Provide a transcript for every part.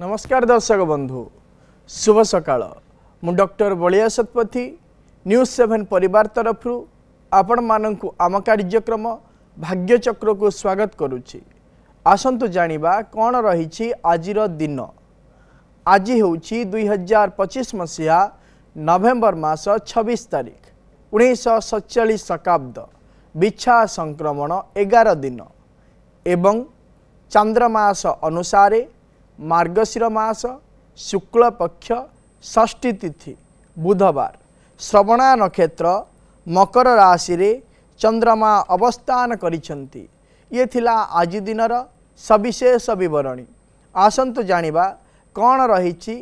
नमस्कार दर्शक बंधु शुभ सकाळ मु डॉक्टर बलिया शतपथी न्यूज 7 परिवार तरफ आपण मानकु आम कार्यक्रम भाग्यचक्र को स्वागत करुछि। आसंतु जानिबा कौन रही आजिर दिन। आज होछि 2025 मसीहा नवेम्बर मास 26 तारिख 1947 शकाब्द बिछा संक्रमण 11 दिन एवं चंद्रमास अनुसारे मार्गशीर मास शुक्ल पक्ष षष्ठी तिथि बुधवार श्रवणा नक्षत्र मकर राशि रे चंद्रमा अवस्थान करिसंती। ये थिला आज दिनर सविशेष विवरणी। आसंतु जानिबा कौन रही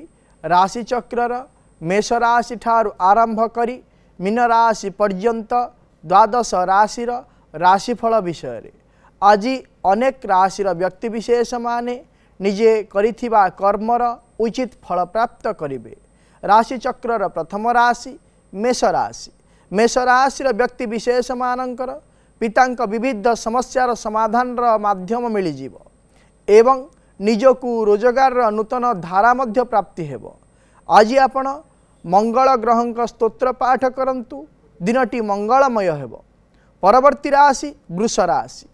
राशि चक्रर मेष राशि ठारू आरंभ करी मीन राशि पर्यंत द्वादश राशिर राशिफल विषय रे। आज अनेक राशिर व्यक्ति विशेष माने निजे करिथिबा कर्मर उचित फल प्राप्त करिवे। राशि चक्रर प्रथम राशि मेष राशि। मेष राशिर व्यक्ति विशेष मानकर पितांक विविध समस्यार समाधान माध्यम मिलिजिव एवं निजकु रोजगार नूतन धारा मध्य प्राप्ति हेबो। आज आपण मंगल ग्रहंक स्तोत्र पाठ करंतु दिनटी मंगलमय हेबो। परवर्ती राशि वृष राशि।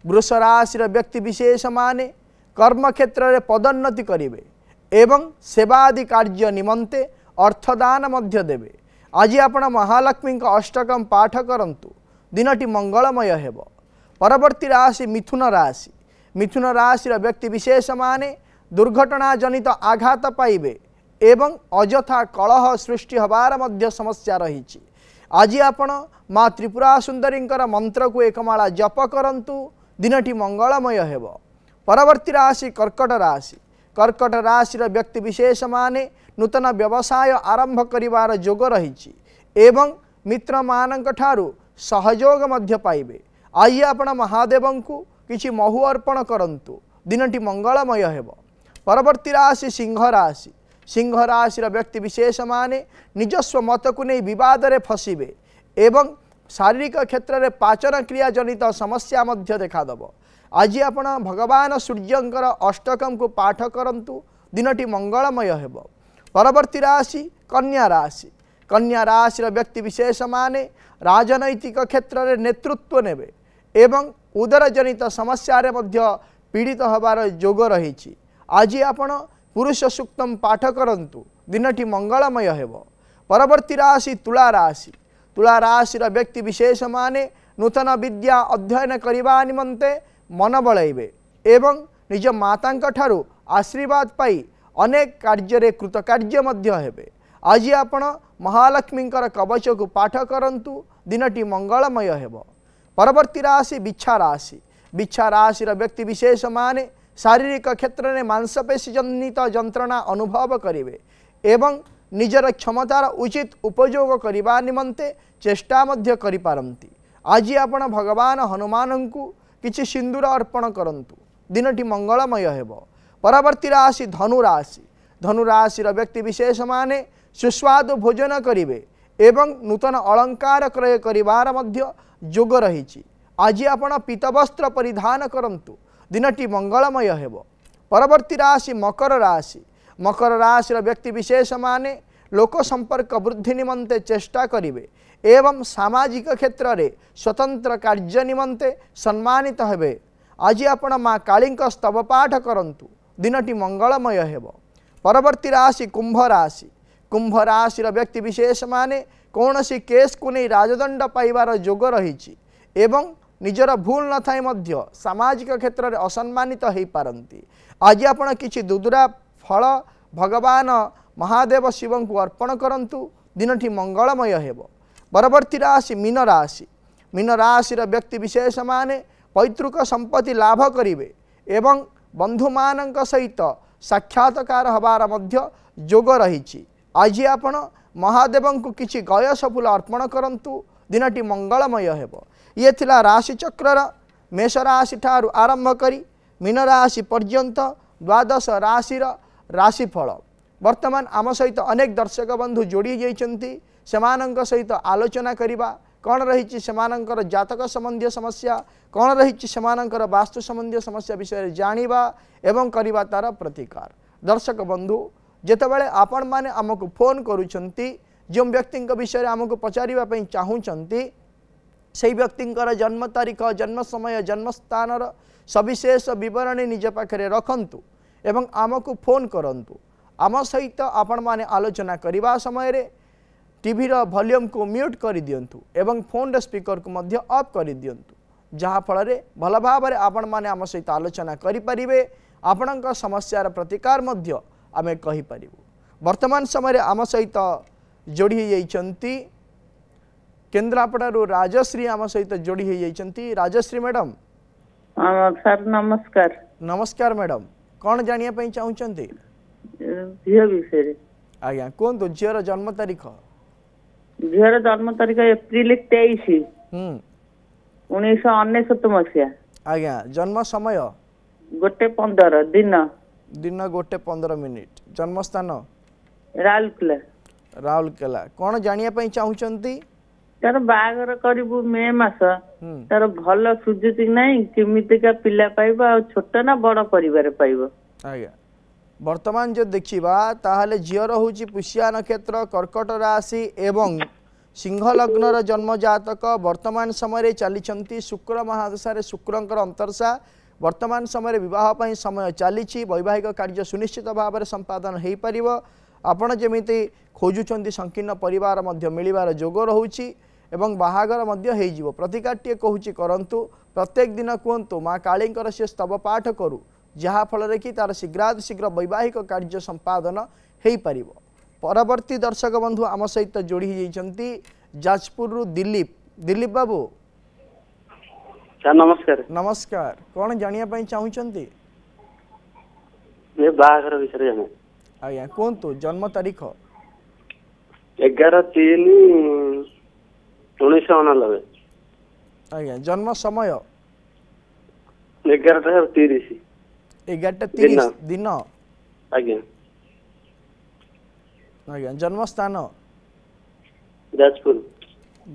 वृष राशिर व्यक्ति विशेष माने कर्म क्षेत्र रे पदोन्नति करिवे एवं सेवादि कार्य निमंते अर्थदान मध्य देवे। आज आपण महालक्ष्मी अष्टकम पाठ करंतु दिनटी मंगलमय हेबो। परवर्ती राशि मिथुन राशि। मिथुन राशिर व्यक्ति विशेष माने दुर्घटना जनित आघात पाइबे एवं अजथा कलह सृष्टि हबार मध्य समस्या रही। आज आपण माँ त्रिपुरा सुंदरींकर मंत्र को एकमाला जप करंतु दिनटी मंगलमय हेबो। परवर्ती राशि कर्कट राशि। कर्कट राशिर व्यक्ति विशेष माने नूतन व्यवसाय आरंभ करिवार जोग रही एवं मित्र मानक ठारू सहयोग मध्य पाइबे। आज आपण महादेवंकु किछि महु अर्पण करंतु दिनटी मंगलमय हेबो। परवर्ती राशि सिंह राशि। सिंह राशिर व्यक्ति विशेष माने निजस्व मत को नहीं विवाद रे फसिबे एवं शारीरिक क्षेत्र में पाचन क्रिया जनित समस्या मध्य देखादब। आज आपण भगवान सूर्यंकर अष्टकम को पाठ करंतु दिनटी मंगलमय हेबो। परवर्ती राशि कन्या राशि। कन्या राशिर व्यक्ति विशेष माने राजनैतिक क्षेत्र में नेतृत्व नेबे एवं उदर जनित समस्या रे मध्य पीड़ित हबार जोग रही। आज आपण पुरुष सूक्तम पाठ करंतु दिनटी मंगलमय हेबो। परवर्ती राशि तुला राशि। तुला राशिर व्यक्ति विशेष माने नूतन विद्या अध्ययन करने निमंते मन बलैबे एवं निज मातांक ठारू आशीर्वाद पाई अनेक कार्य कृतकार्य मध्य हेबे। आज आपण महालक्ष्मींकर कवच को पाठ करंतु दिनटी मंगलमय हेबो। परवर्ती राशि बिच्छा राशि। बिच्छा राशिर व्यक्ति विशेष माने शारीरिक क्षेत्र में मांसपेशी जनित जंत्रणा अनुभव करिवे एवं निजर क्षमतार उचित उपयोग करने निमंते चेष्टा मध्य करि पारंती। आज आपण भगवान हनुमान को किछि सिंदूर अर्पण करंतु दिनटी मंगलमय हेबो। परवर्ती राशि धनु राशि। धनु राशिर व्यक्ति विशेष माने सुस्वादु भोजन करिवे एवं नूतन अलंकार क्रय करिवार मध्य जोग रही। आज आपण पीतवस्त्र परिधान करंतु दिनटी मंगलमय हेबो। परवर्ती राशि मकर राशि। मकर राशिर व्यक्ति विशेष माने लोक संपर्क वृद्धि निमंते चेष्टा करिवे एवं सामाजिक क्षेत्र में स्वतंत्र कार्य निमंते सम्मानित हेबे। आज आपण माँ काली स्तव पाठ करंतु दिनटी मंगलमय हेबो। परवर्ती राशि कुंभ राशि। कुंभ राशिर व्यक्ति विशेष माने कौनसी केस को नहीं राजदंड पाइबार जोग रही एवं निजर भूल न थाई मध्य सामाजिक क्षेत्र में असम्मानित हो पारंती। आज आपण किछि दुदुरा फल भगवान महादेव शिव को अर्पण करंतु दिनटी मंगलमय हेबो। परवर्ती राशि मीन राशि। मीन राशिर व्यक्ति विशेष माने पैतृक संपत्ति लाभ करिवे एवं बंधु मानक सहित साक्षात्कार हबार मध्य जोग रही। आज आपण महादेव को किछि गयस फूल अर्पण करंतु दिनटी मंगलमय हेबो। ये थिला राशि चक्रर मेष राशि ठारू आरंभ करी मीन राशि पर्यंत द्वादश राशिर राशिफल। वर्तमान आम सहित अनेक दर्शक बंधु जोड़ी जाइछन्ति सेमानंक सहित आलोचना करिबा कौन रही सेमानंकर जातक संबंधी समस्या कौन रही सेमानंकर वास्तु संबंधी समस्या विषय जानिबा एवं करिबा तार प्रतिकार। दर्शक बंधु जेतेबेले आपण माने आमको फोन करूछंती जो व्यक्ति विषय आमको पचारिबा पई चाहूछंती से व्यक्ति जन्म तारीख जन्म समय जन्म स्थान सविशेष विवरणी निज पाखे रखंतु एवं आमको फोन करंतु आम सहित आपण माने आलोचना करने समय टीवी वॉल्यूम को म्यूट कर दिंतु एवं फोन स्पीकर को मध्य ऑफ कर दिंतु जहाँ फल भल भाव आपण माने आम सहित आलोचना करें आपण समस्यार प्रतिकार मध्य आमे कहि परिबु। वर्तमान समय आम सहित जोड़ी होती केन्द्रापड़ारू राजश्री आम सहित जोड़ी होती। राजश्री मैडम सर नमस्कार। नमस्कार मैडम कौन जानिया चाहूँगी झील विषय आज्ञा कहतु झीर जन्म तारीख झीर जन्म तारीख एप्रिल 23 1999 मसीहा आज्ञा जन्म समय 1:15 दिन दिन 1:15 जन्म स्थान राउरकेला राउरकेला कौन जानिया चाहूँगी तार बागर करू मे मास तार भल सुजुती नहीं केमितिका पिला पाइबा छोट ना बड़ परिवार पाइबा आज्ञा वर्तमान जो देखा ताहले झीर हूँ पुष्या नक्षत्र कर्कट राशि एवं सिंह लग्नर जन्म जातक वर्तमान समय चली शुक्र महादशा शुक्रंकर अंतरसा वर्तमान समय विवाह समय चली वैवाहिक कार्य सुनिश्चित भाव में संपादन हो पार आपण जमी खोजुंट संकीर्ण परिवार मिलबार जोग रोचे एवं बाहागर हो प्रतिकार कहूँ करंतु प्रत्येक दिन कहतु माँ कालींकर से स्तव पाठ करू जहाँ फल कि तार शीघ्र वैवाहिक कार्य संपादन हो पार। परवर्ती दर्शक बंधु आम सहित जोड़ी होती जाजपुर दिलीप दिलीप बाबू नमस्कार। नमस्कार कौन जानिया चाहूँगी बाहागर विषय जाने आज्ञा कहतु जन्म तारीख 11/3/1999 आज्ञा जन्म समय 11:30 11:30 दिन आज्ञा आज्ञा जन्म स्थान जाजपुर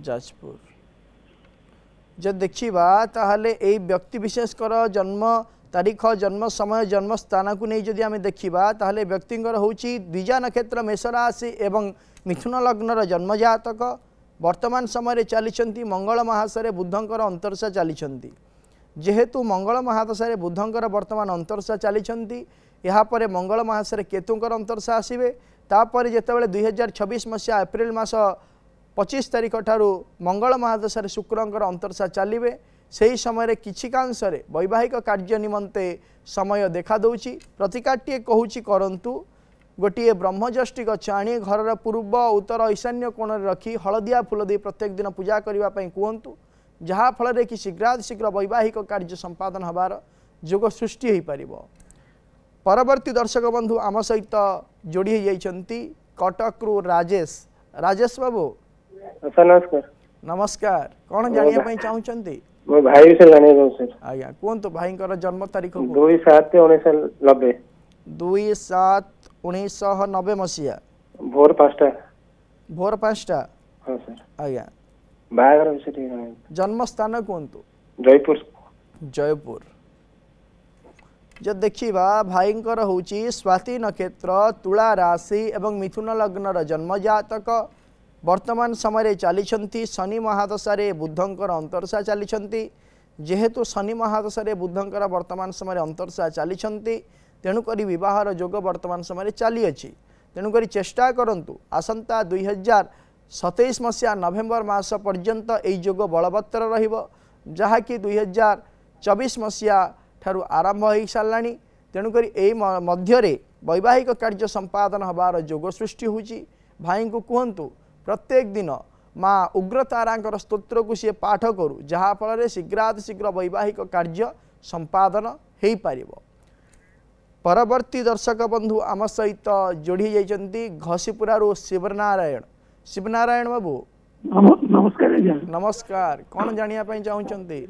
जाजपुर जब देखा ताहले ए व्यक्ति विशेषकर जन्म तारीख जन्म समय जन्म स्थान को नहीं जदि आम देखा ताहले व्यक्तिंकर होची द्विजा नक्षत्र मेष राशि एवं मिथुन लग्नर जन्म जातक वर्तमान समय चली मंगल महासरे बुधंकर अंतरसा चली जेहेतु मंगल महादशा बुधंकर वर्तमान अंतरसा चली यापर मंगल महासरे केतुंकर अंतरसा आसवे तापर जितेबाला 2026 मसीहा एप्रिल मास 25 तारीख ठारू मंगल महादशा शुक्रंकर अंतरसा चलिए से ही समय किछिकांश वैवाहिक कार्य निमंते समय देखा दूची प्रतिकारटे कहूँ करंतु गोटे ब्रह्मजष्टि गछ आनी घर पूर्व उत्तर ईशान्य कोण रखी हलदिया फूल दे प्रत्येक दिन पूजा करने कहतु जहाँ फल कि शीघ्र वैवाहिक कार्य संपादन हबार जोग सृष्टि हो पार। परवर्ती दर्शक बंधु आम सहित जोड़ी होती कटकरू राजेश राजेश बाबू नमस्कार। नमस्कार कौन जानिया चाहूँगी मो भाई विषय जानिया सर आज्ञा कहतु भाई जन्म तारीख 2/7/1990 2/7/1990 मसीहा भोर 5टा हाँ सर आज्ञा बाहागर विषय जन्म स्थान कहतु जयपुर जयपुर जब देखा भाईंकर हूँ स्वाति नक्षत्र तुला राशि एवं मिथुन लग्नर जन्म जातक वर्तमान समय चली शनि महादशा बुधंकर अंतरसा चली जेहेतु शनि महादशा बुधंकर वर्तमान समय अंतरसा चली तेणुक विवाहर जोग वर्तमान समय चली अच्छी तेणुक चेष्टा करंतु आसंता 2027 मसीहा नवेम्बर मास पर्यंत यही जोग बलवत्तर रहाँकि 2024 मसीहा ठारू आरंभ हो सारा तेणुक मध्य वैवाहिक कार्य संपादन हबार जोग सृष्टि होची। भाई को कहतु प्रत्येक दिन माँ उग्रतारा स्तोत्र को सी पाठ करू जहाँ फल शीघ्र वैवाहिक कार्य संपादन हो पार। परवर्ती दर्शक बंधु आम सहित जोड़ी जाती घसीपुरारू शिवनारायण बाबू नमस्कार। नमस्कार कौन जानिया चाहूँगी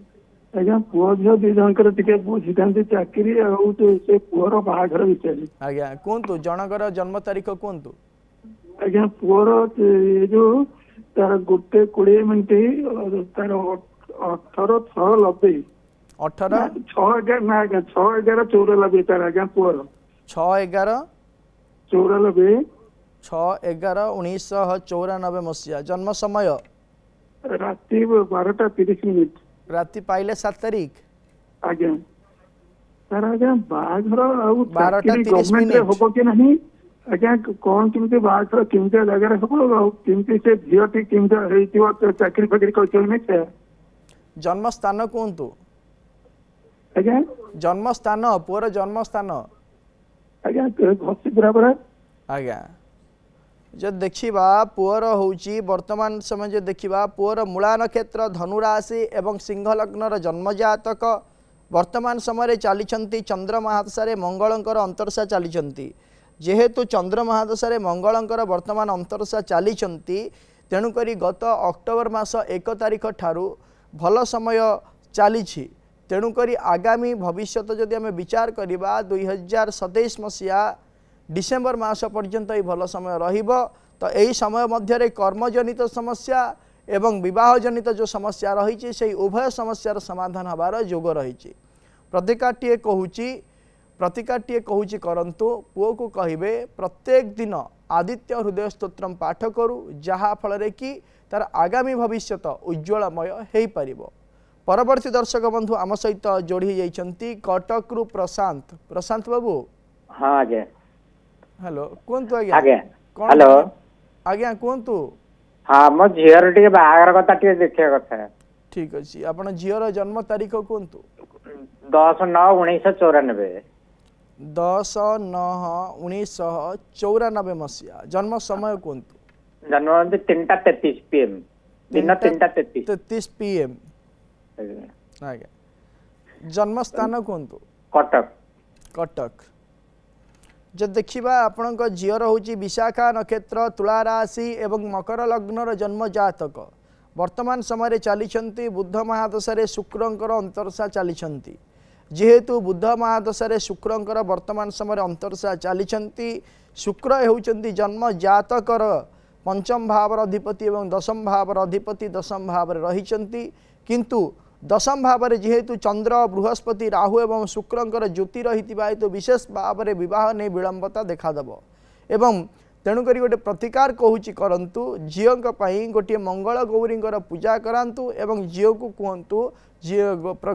आज्ञा पुओ झील दी जनकर टिके बुझितांती चाकरी से पुओर बाहाघर विषय आज्ञा कहतु जनकर जन्म तारीख कहतु आज्ञा पुओर जो तार 1:20 मिनिट तार 18/6/90 18 6/11/94 तार आज्ञा पुओर 94 6/11/1994 मसीहा जन्म समय राति 12:30 राति पाइले 7 तारीख आज्ञा सर आज्ञा बाघर आउ 12:30 गवर्नमेंट रे होबो कि नहीं आज्ञा कौन केमते बाघर केमते जगह रे होबो आउ केमते से झियोटी केमते हेतिवा चाकरी फाकरी करछो नै से जन्म स्थान कोंतु आज्ञा जन्म स्थान पुअर जन्म स्थान आज्ञा घसी बराबर आज्ञा जो देखिबा पुअर होउची वर्तमान समय जो देखिबा पुअर मूला नक्षत्र धनु राशि एवं सिंह लग्नर जन्म जातक वर्तमान समय चली चंद्र महादशा मंगलंकर अंतरसा चली जेहेतु चंद्र महादशा मंगलंकर वर्तमान अंतरसा चली तेणुक गत अक्टोबर मास 1 तारिख ठारू भल समय चली तेणुक आगामी भविष्यत जदि आम विचार करवा 2027 मसीहा डिसेम्बर मास पर्यंत ये भल समय रहिबो तो यही समय मध्य कर्मजनित समस्या एवं विवाह जनित जो समस्या रही से उभय समस्यार समाधान हबार जोग रही प्रतिकाटीए कहूची करंतु पुओ को कहिबे प्रत्येक दिन आदित्य हृदय स्तोत्रम पाठ करू जहा फल कि तार आगामी भविष्यत उज्ज्वलमय हो पारिबो। परवर्ती दर्शक बंधु आम सहित जोड़ी जाइछंती कटक रु प्रशांत बाबू। हाँ आज्ञा हेलो कोंतु आज्ञा कोन हेलो आज्ञा कोंतु हाँ मो झीर टिके बाहागर कथा टिके देखिया कथा ठीक अछि आपण झीर जन्म तारीख कोंतु 10/9/1994 10/9/1994 मसीहा जन्म समय कोंतु जन्म 3:33 PM दिन 3:33 PM आज्ञा जन्म स्थान कोंतु कटक जब देखिबा आपणक झीर होची विशाखा नक्षत्र तुला राशि एवं मकर लग्नर जन्म जातक वर्तमान समय चली बुध महादशा शुक्रंकर अंतरसा चली जेहेतु बुध महादशा शुक्रंकर वर्तमान समय अंतरसा चली शुक्र होउचंती जन्म जातकर पंचम भावर अधिपति एवं दशम भावर अधिपति दशम भाव रही किंतु दशम भाव जेहेतु चंद्र बृहस्पति राहु एवं शुक्रंकर ज्योति रही तो विशेष भाव में विवाह नहीं विलंबता देखादेव एवं तेणुक गोटे प्रतिकार कहूची करंतु झीओं गोटे मंगल गौरी पूजा करांतु एवं झीओ को कहतु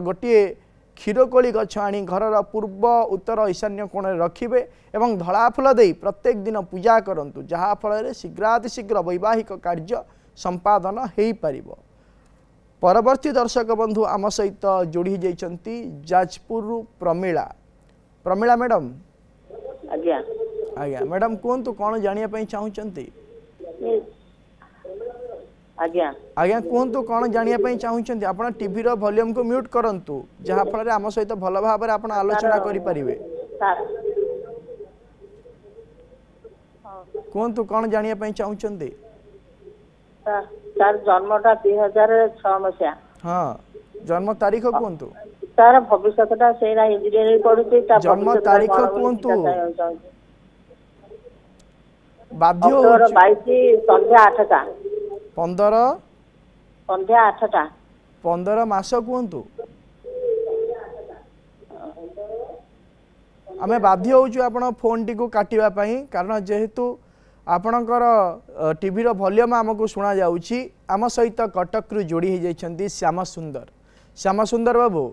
गोटे क्षीरकोली गछ आनी घरर पूर्व उत्तर ईशान्य कोण रखिबे एवं धड़ा फूल दे प्रत्येक दिन पूजा करंतु जहा फल शीघ्रातिशीघ्र वैवाहिक कार्य संपादन हो पारिबो। परवर्ती दर्शक बंधु आम सहित जोड़ी जाइछंती जाजपुर प्रमीला मैडम। आज्ञा आज्ञा मैडम कोंतु कौन जानिया पई चाहुचंती आज्ञा आज्ञा कोंतु कौन जानिया पई चाहुचंती आपण टीवी रो वॉल्यूम को म्यूट करंतु जहा फल आम सहित भल भाव रे आपण आलोचना करि परिबे। कोंतु कौन जानिया पई चाहुचंती तार जन्मटा 2006 मसिया। हाँ जन्म तारीख कोंतु तार भविष्यटा सेरा इंजीनियरिंग पढुची ता जन्म तारीख कोंतु बाध्य हो 22 संध्या 8टा 15 संध्या 8टा 15 मास कोंतु आमे बाध्य होचु आपण फोन टी को काटिबा पई कारण जेहेतु आपणकर टीवी रो वॉल्यूम आमको सुना जाउची। आम सहित कटक रु जोड़ी हो जाइछंती श्याम सुंदर बाबू।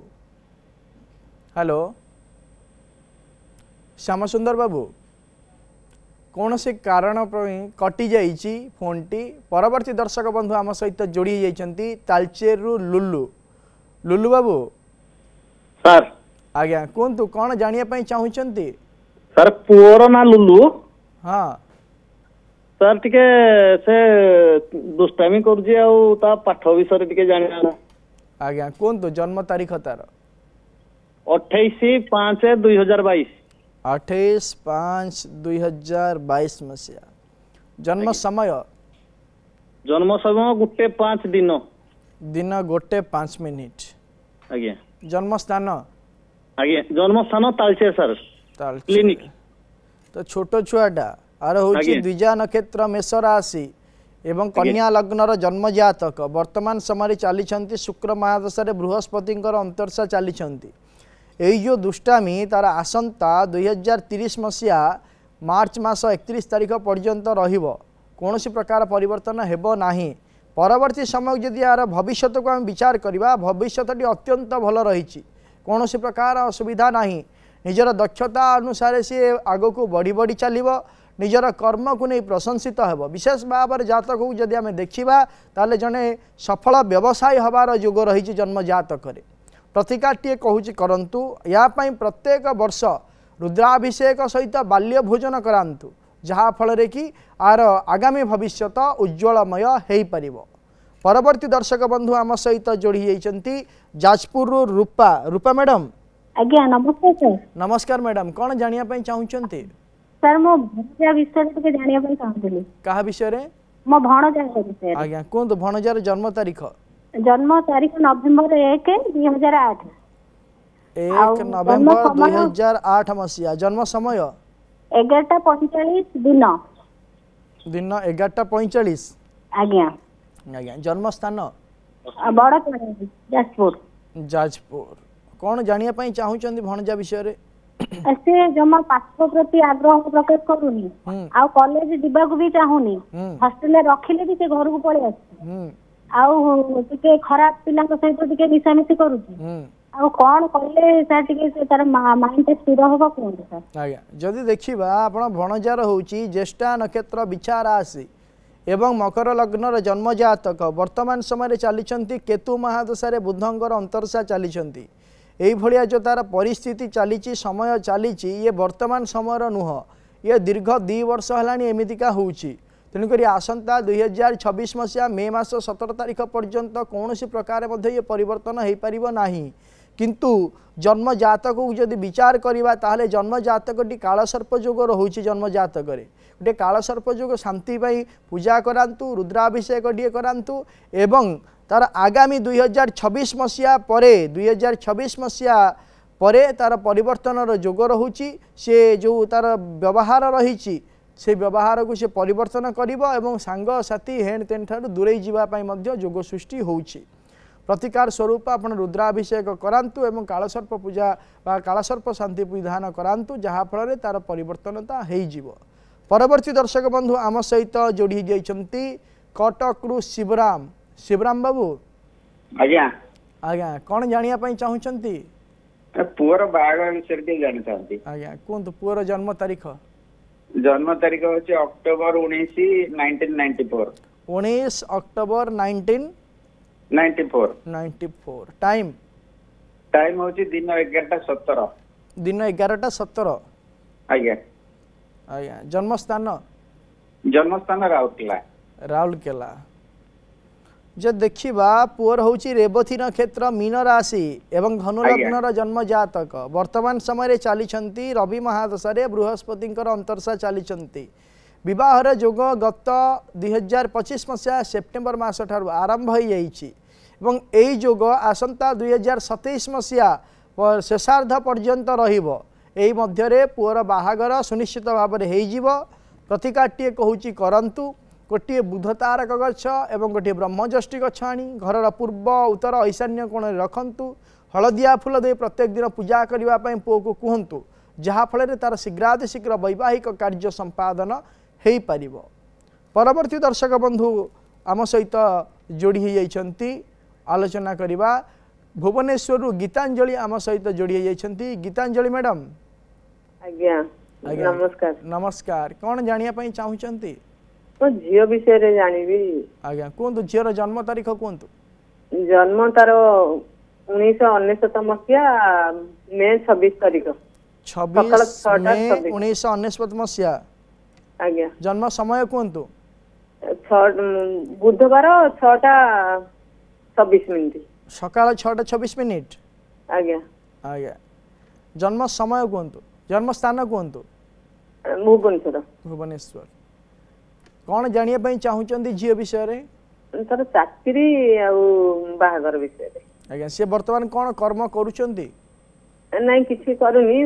हेलो श्याम सुंदर बाबू कौन से कारण कटि जाइची फोन टी। परवर्ती दर्शक बंधु आम सहित जोड़ी हो जाइछंती तालचेर रु लुल्लू बाबू। सर आज्ञा कोंतु कौन जानिया पई चाहुचंती सर पुओर ना लुल्लू। हाँ सर टिके से दुष्टामी करजी आ ता पाठ विषय टिके जानिया। आज्ञा कोंतु जन्म तारीख तार 28/5/2022 28/5/2022 मसीहा जन्म समय 1:05 दिन 1:05 आज्ञा जन्म स्थान आज्ञा जन्म स्थान तालचेर सर क्लिनिक तो छोट छुआटा आर होची द्विजा नक्षत्र मेष राशि एवं कन्या लग्नर जन्म जातक वर्तमान समय चली शुक्र महादशा बृहस्पति अंतरसा चली यही जो दुष्टामी तार आसंता 2030 मसीहा मार्च मास 31 तारिख पर्यंत रहिबो कौन प्रकार परिवर्तन हेबो नाही। परवर्ती समय जदि यार भविष्य को आम विचार करवा भविष्यटी अत्यंत भल रही कौन प्रकार असुविधा नहीं। निजर दक्षता अनुसार सी आग को बढ़ी बढ़ी चलो निजर कर्म को नहीं प्रशंसित हो। विशेष भाव में जातक को जदि आम देखा ताले जड़े सफल व्यवसाय हबार जोग रही जन्म जातक प्रतिकार टे कहूँ करंतु या प्रत्येक वर्ष रुद्राभिषेक सहित बाल्य भोजन करांतु जहाँ फल कि आर आगामी भविष्यत उज्ज्वलमय हो पार। परवर्ती दर्शक बंधु आम सहित जोड़ी जाइछंती जाजपुर रूपा। रूपा मैडम आज्ञा नमस्कार सर। नमस्कार मैडम कौन जानिया पई चाहुचंती? सर मो भणजा विषय टिके जानिया पई चाहुतली। कहा विषय रे? मो भणजा विषय। आज्ञा कोन भणजार जन्म तारीख? जन्म तारीख नवंबर 1 2008। 1 नवंबर 2008 मसीहा। जन्म समय 11:45 दिन। दिन 11:45। आज्ञा आज्ञा जन्म स्थान बड़ जाजपुर। जाजपुर कौन जानिया पई चाहुचंती भणजा विषय रे? से जमा पाठ प्रति आग्रह प्रकाश करूनी आ कॉलेज दिबा को भी चाहूनी हॉस्टल में रखिले भी से घर को पळे आसी आउ टिके खराब पिला सहित टिके मिसामिसी करूची आ कोन कले सर टिके से तार माइंड स्थिर होबा कोन सर? आज्ञा जदि देखिबा आपण भणजार होउची ज्येष्ठा नक्षत्र विचार राशि एवं मकर लग्नर जन्म जातक वर्तमान समय चली केतु महादशा बुधंकर अंतरसा चली यही भाया जो तार परिस्थिति चली समय चली ये वर्तमान समय नुह ये दीर्घ 2 वर्ष है एमतीका होउची। तेणुक आसंता 2026 मसीहा मे मास 17 तारिख पर्यंत कौन प्रकार ये परिवर्तन हो पार ना। किंतु जन्म जातक को जदि विचार करवा ताहले जन्म जातकटी कालसर्प जोग रोचे। जन्म जातक गोटे कालसर्प जोग शांति पूजा करांतु रुद्राभिषेक टे करांतु एवं तार आगामी 2026 मसीहा परे 2026 मसीहा परे तार परिवर्तन जोग रोची। से जो तार व्यवहार रही से व्यवहार को से परिवर्तन करिबो एवं सांग साथी हेण तेन ठारू दूरे जीवापाई मध्य जोग सृष्टि होउची। प्रतिकार स्वरूप आपण रुद्राभिषेक करांतु एवं कालसर्प पूजा बा कालसर्प शांति विधान करांतु जहाँ फल तार परिवर्तनता हो जीवो। परवर्ती दर्शक बंधु आम सहित जोड़ी जाइछंती कटक रु शिवराम। शिवराम बाबू आज्ञा आज्ञा कौन जानिया पई चाहुचंती? पुअर बाहागर विषय के जानि चाहती। आज्ञा कोन पुअर जन्म तारीख? जन्म तारीख होची अक्टोबर 19 1994। 19 अक्टोबर 1994। टाइम होची दिन 11:17। दिन 11:17। आज्ञा आज्ञा जन्म स्थान राउरकेला। राउरकेला जो देखा पुअर होची रेवती नक्षत्र मीन राशि एवं धनु लग्नर जन्म जातक वर्तमान समय चली रवि महादशा बृहस्पति अंतरसा चली विवाहर जोग गत 2025 मसीहा सेप्टेम्बर मास ठारू आरंभ हो जाइछि एवं यही जोग आसंता 2027 मसीहा शेषार्ध पर्यंत रहिबो। एही मध्यरे पुअर बाहागर सुनिश्चित भाव में हो। प्रतिकार टे कहूँ करंतु गोटे बुध तारक गछ एवं गोटे ब्रह्मजष्टि गछ आनी घर पूर्व उत्तर ईशान्य कोण रखंतु। हलदिया फूल दे प्रत्येक दिन पूजा करने पुओ को कहतु जहाँ फल तार शीघ्रातिशीघ्र वैवाहिक कार्य संपादन हो पार। परवर्ती दर्शक बंधु आम सहित जोड़ी जाइछंती आलोचना करवा भुवनेश्वर गीतांजलि आम सहित जोड़ी जाइछंती। गीतांजलि मैडम आज्ञा नमस्कार। नमस्कार कौन जानिया पई चाहुचंती? तो झियो विषय रे जानिबी। आज्ञा कोन झियर जन्म तारीख कोन? जन्म तार 1999 मसीहा मे 26 तारीख। 26 मे 1999 मसीहा। आज्ञा जन्म समय कोन? बुधवार 6:26 सकाळ 6:26। आज्ञा आज्ञा जन्म समय कोन? जन्म स्थान कोन? भुवनेश्वर। भुवनेश्वर कौन जानिया पई चाहुचंती झियो विषय रे? तार चाकरी आ बाहागर विषय रे। आज्ञा से वर्तमान कौन कर्म करूचंती? नहीं किसी करूनी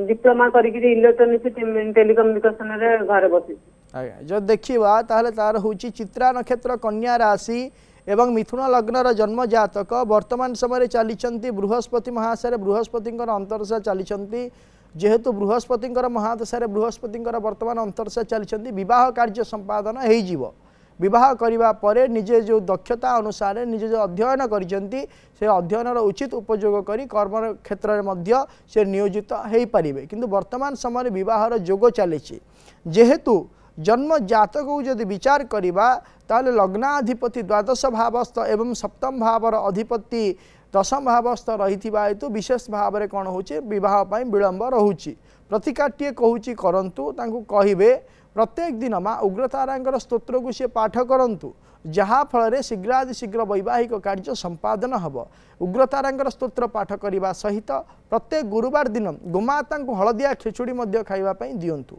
डिप्लोमा करिकि इलेक्ट्रोनिक्स टेलीकम्युनिकेशन रे घर बसी। आज्ञा जो देखिबा ताहले तार होची चित्रा नक्षत्र कन्या राशि एवं मिथुन लग्नर जन्म जातक वर्तमान समय चली बृहस्पति महादशा बृहस्पति अंतरदशा चली जेहेतु बृहस्पति महादशा बृहस्पति वर्तमान अंतरदशा चली विवाह कार्य संपादन हो विवाह करने पर निजे जो दक्षता अनुसार निजे जो अध्ययन करिसेंती से अध्ययनर उचित उपयोग करी कर्म क्षेत्र में से नियोजित हो पारे किंतु वर्तमान समय विवाहर जोग चली जेहेतु जन्म जातक को जदि विचार करवा ताले लग्नाधिपति द्वादश भावस्थ एवं सप्तम भावर अधिपति दशम भावस्थ रही हेतु विशेष भाव में कौन हो विवाह विलंब रोचे प्रतिकाट्ये कहूँ करंतु तांको कहिबे प्रत्येक दिन माँ उग्रतारा स्तोत्र को सी पाठ करंतु जहाँ फल शीघ्रातिशीघ्र वैवाहिक कार्य संपादन हम उग्रतारा स्तोत्र पाठ करने सहित प्रत्येक गुरुवार दिन गोमाता को हलदिया खिचुड़ी खाइबापी दिंतु।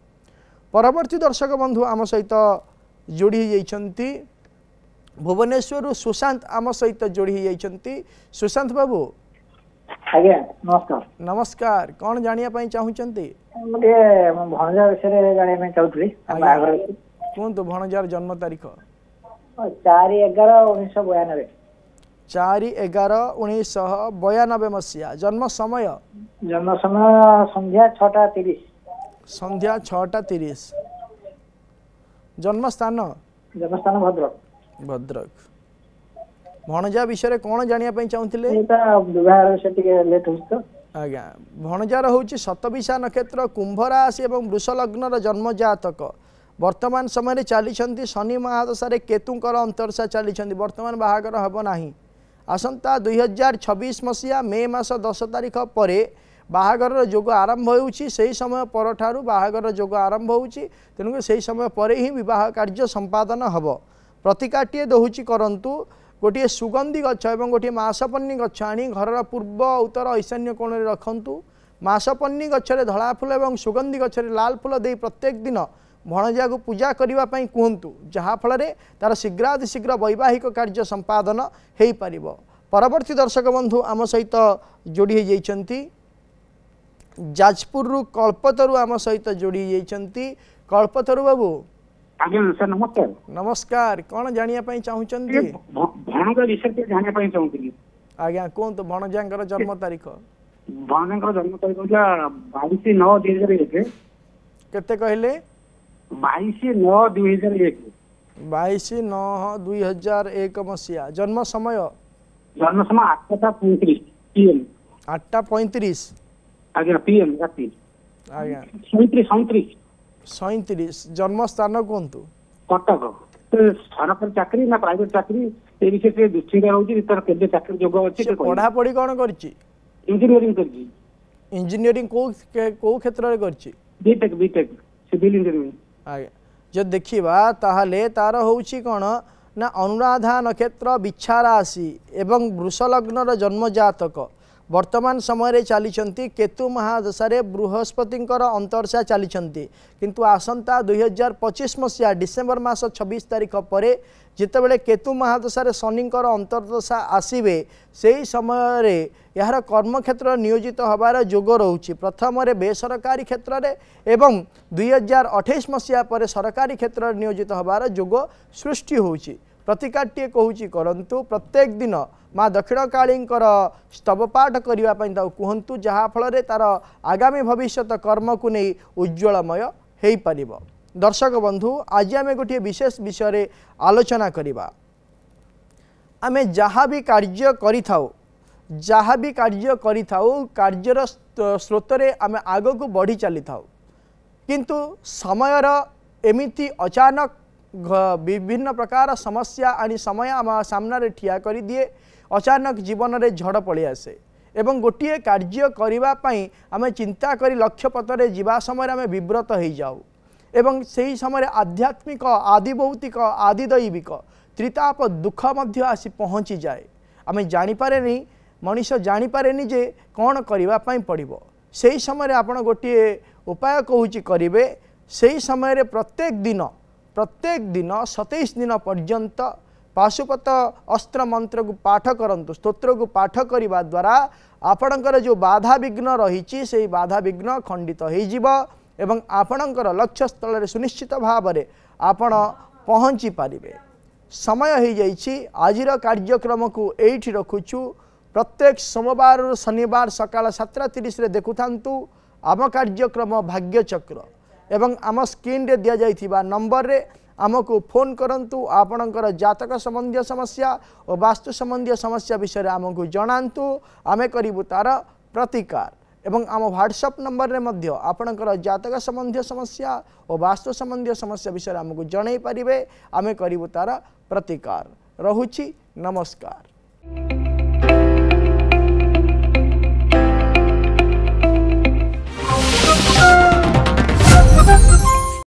परवर्ती दर्शक बंधु आम सहित जोड़ी जाइछंती भुवनेश्वर सुशांत आम सहित जोड़ी जाइछंती। सुशांत बाबू आज्ञा नमस्कार। नमस्कार कौन जानिया पई चाहुचंती? मुझे भणजा विषय जानिया पई चाहुथली। कोन भणजार जन्म तारीख 4/11/1992 4/11/1992 मसीहा। जन्म समय संध्या 6:30 संध्या 6:30। जन्म स्थान भद्रक। भद्रक। भणजा विषय कौन जानिया पई चाहुथिले? विवाह विषय टिके लेट होछ तो आज्ञा भणजार होची शतविशा नक्षत्र कुंभ राशि एवं वृष लग्नर जन्म जातक वर्तमान समय चली शनि महादशा केतुंकर अंतरदशा चली वर्तमान बाहागर हम नाही। आसंता 2026 मसीहा मे मास 10 तारिख पर बाहागर जोग आरंभ होउची से समय पर ठारू बाहागर जोग आरंभ होउची तेणुक से समय पर ही विवाह कार्य संपादन हम। प्रतिकाट्ये दौची करंतु गोटे सुगंधी गछ और गोटे मासपन्नी गछ आनी घर पूर्व उत्तर ईशान्य कोण में रखंतु। मासपन्नी गछरे धला फूल और सुगंधी गछरे लाल फूल दे प्रत्येक दिन भणजा को पूजा करने कहतु जहाँ फल तार शीघ्रातिशीघ्र वैवाहिक कार्य संपादन हो पार। परवर्ती दर्शक बंधु आम सहित जोड़ी जाइछंती जाजपुर कल्पतरु आम सहित जोड़ी जाइछंती। कल्पतरु बाबू आज्ञा सर नमस्कार। नमस्कार कौन जानिया पई चाहुचंती? भणजा विषय जानिया पई चाहुथली। आज्ञा कोन भणजांकर जन्म तारीख? भणजांकर जन्म तारीख होला 22/9/2001। केते कहले? 22/9/2001। 22/9/2001 मसीहा। जन्म समय 8:35 PM। 8:35 आज्ञा PM राति। आज्ञा 37। जन्म स्थान कहतु? कटक। सरकारी चाकरी ना प्राइवेट चाकरी ए विषय से दुश्चिंता रहउची तर केबे चाकरी जोग अछि तो पढ़ा पढ़ी कोन करछि? इंजीनियरिंग करछि। इंजीनियरिंग को क्षेत्र रे करछि? B Tech civil engineering. आगे जब देखा ताहले तार होउची कोन ना अनुराधा नक्षत्र बिच्छा राशि एवं वृष लग्नर जन्म जातक वर्तमान समय चली केतु महादशा बृहस्पति अंतरदशा चली किंतु आसंता 2025 मसीहा डिसेम्बर मास 26 तारिख पर जितेबले केतु महादशा शनि अंतरदशा आसवे से समय यार कर्म क्षेत्र नियोजित होबार जोग रोचे। प्रथम बेसरकारी क्षेत्र में एवं 2028 मसीहा पर सरकारी क्षेत्र नियोजित होबार जोग सृष्टि होची। प्रतिकाट्ये कहूँ करंतु प्रत्येक दिन माँ दक्षिण काली स्तव पाठ करने कहतु जहाँ फल तार आगामी भविष्य कर्म को नहीं उज्ज्वलमय हो पार। दर्शक बंधु आज आम गोटे विशेष विषय आलोचना करवा। आम जहाँ भी कार्य करिथाउ कार्यर स्रोतरे आम आग को बढ़ी चली था किंतु समयर एमिति अचानक विभिन्न प्रकार समस्या आनी समय आम सामने ठिया कर दिए। अचानक जीवन में झड़ पड़े आसे एवं गोटे कार्य करने आम चिंता करी लक्ष्य पथरे जीवा समय आम विव्रत हो जाऊ एवं से समय आध्यात्मिक आदिभौतिक आदिदैविक त्रिताप दुख मध्य आसी पहुँची जाए। आम जानीपारे नहीं मनीष जानीपारे जे कौन करने पड़ो से समय आपण गोटे उपाय कहूँ करेंगे। से समय प्रत्येक दिन 27 दिन पर्यंत पाशुपत अस्त्र मंत्र को पाठ करंतु स्तोत्र को पाठ करने द्वारा आपणकर जो बाधा विघ्न रही से बाधा विघ्न खंडित हो आपणकर लक्ष्य स्थल सुनिश्चित भाव में आपण पहुँची पारे। समय हो जाइछि आजिर कार्यक्रम को एठी रखुछु प्रत्येक सोमवार और शनिवार सकाळ 7:30 रे देखुथांतु आम कार्यक्रम भाग्य चक्र एवं आम स्क्रीन रे दिया जाइथिबा नंबर रे आमको फोन करंतु आपणकर जातक संबंधी समस्या और वास्तु संबंधी समस्या विषय आमको जनांतु आमे करिबु तार प्रतिकार एवं आम व्हाट्सएप नंबर रे मध्य आपणकर जातक संबंधी समस्या और वास्तु संबंधी समस्या विषय आमको जणै पारिबे आमे करिबु तार प्रतिकार। रहुछि नमस्कार।